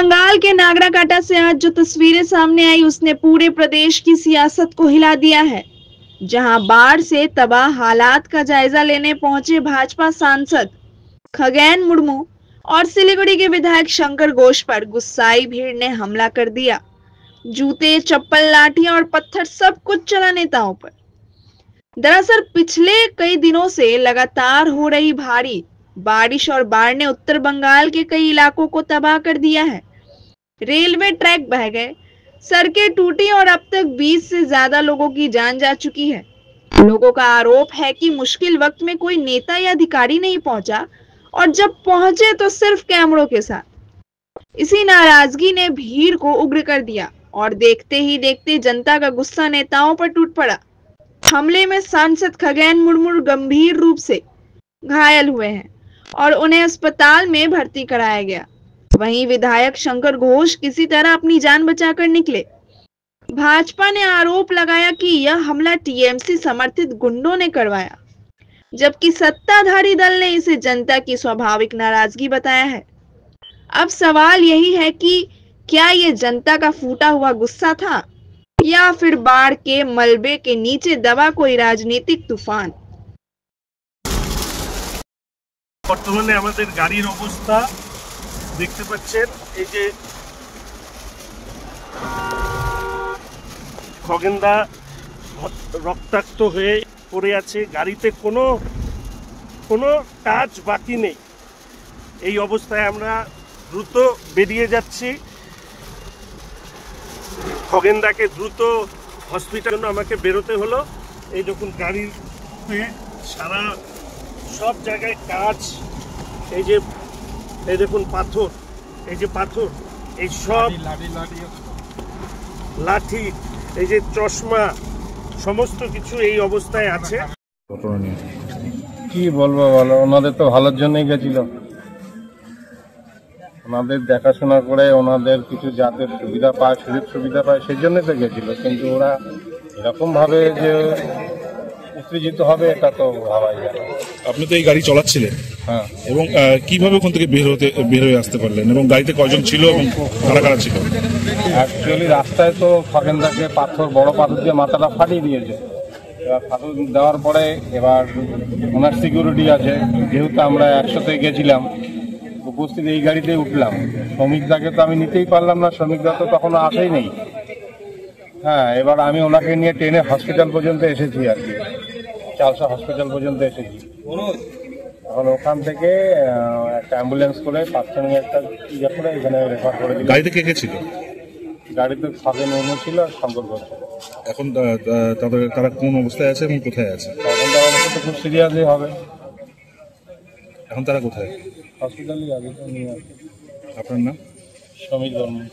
बंगाल के नागराकाटा से आज जो तस्वीरें सामने आई उसने पूरे प्रदेश की सियासत को हिला दिया है, जहां बाढ़ से तबाह हालात का जायजा लेने पहुंचे भाजपा सांसद खगेन मुर्मू और सिलीगुड़ी के विधायक शंकर घोष पर गुस्साई भीड़ ने हमला कर दिया। जूते, चप्पल, लाठियां और पत्थर सब कुछ चला नेताओं पर। दरअसल पिछले कई दिनों से लगातार हो रही भारी बारिश और बाढ़ ने उत्तर बंगाल के कई इलाकों को तबाह कर दिया है। रेलवे ट्रैक बह गए, सड़कें टूटी और अब तक 20 से ज्यादा लोगों की जान जा चुकी है। लोगों का आरोप है कि मुश्किल वक्त में कोई नेता या अधिकारी नहीं पहुंचा और जब पहुंचे तो सिर्फ कैमरों के साथ। इसी नाराजगी ने भीड़ को उग्र कर दिया और देखते ही देखते जनता का गुस्सा नेताओं पर टूट पड़ा। हमले में सांसद खगेन मुर्मू गंभीर रूप से घायल हुए हैं और उन्हें अस्पताल में भर्ती कराया गया। वहीं विधायक शंकर घोष किसी तरह अपनी जान बचाकर निकले। भाजपा ने आरोप लगाया कि यह हमला टीएमसी समर्थित गुंडों ने करवाया, जबकि सत्ताधारी दल ने इसे जनता की स्वाभाविक नाराजगी बताया है। अब सवाल यही है कि क्या ये जनता का फूटा हुआ गुस्सा था या फिर बाढ़ के मलबे के नीचे दबा कोई राजनीतिक तूफान। বর্তমানে আমাদের গাড়ির অবস্থা দেখতে পাচ্ছেন, এই যে খগেনদা রক্তাক্ত হয়ে পড়ে আছে, গাড়িতে কোনো টাচ বাকি নেই। এই অবস্থায় আমরা দ্রুত বেরিয়ে যাচ্ছি। খগেনদাকে দ্রুত হসপিটাল আমাকে বেরোতে হলো। এই দেখুন গাড়ির সারা সব জায়গায় কাজ, এই দেখুন পাথর, এই যে পাথর, এই সব লাঠি, এই যে চশমা, সমস্ত কিছু এই অবস্থায় আছে। কি বলবো বলো, ওনাদের তো ভালোর জন্যই গেছিল, ওনাদের দেখাশোনা করে ওনাদের কিছু যাতে সুবিধা পায়, সুযোগ সুবিধা পায়, সেই জন্যই তো গেছিল। কিন্তু ওরা এরকম ভাবে যে উত্তেজিত হবে এটা তো ভাবাই যায় না। আপনি তো এই গাড়ি চালাচ্ছিলেন, হ্যাঁ, এবং কিভাবে ওখান থেকে বের হয়ে আসতে পারলেন এবং গাড়িতে কয়জন ছিল এবং কারা কারা ছিল? অ্যাকচুয়ালি রাস্তায় তো খগেনদাকে বড় পাথর দিয়ে মাথাটা ফাটিয়ে দিয়েছে। এবার ফাটল দেওয়ার পরে এবার ওনার সিকিউরিটি আছে, যেহেতু আমরা একসাথে গেছিলাম উপস্থিত, এই গাড়িতে উঠলাম। শ্রমিকদাকে তো আমি নিতেই পারলাম না, শ্রমিকদা তো তখন আসেই নেই। হ্যাঁ, এবার আমি ওনাকে নিয়ে ট্রেনে হসপিটাল পর্যন্ত এসেছি, আর কি চালসা হসপিটাল পর্যন্ত এসেছি। এখন ওখান থেকে একটা অ্যাম্বুলেন্স করে প্রাথমিক একটা ইয়ে করে এখানে রেফার করে দিই। গাড়িতে কে কে ছিল? গাড়িতে খগেন মুর্মু ছিল, শঙ্কর ঘোষ। এখন তারা কোন অবস্থায় আছে এবং কোথায় আছে? তখন তার অবস্থা তো খুব সিরিয়াসই হবে। এখন তারা কোথায়? হসপিটালই আগে নিয়ে আসে। আপনার নাম? সমীর বর্মন।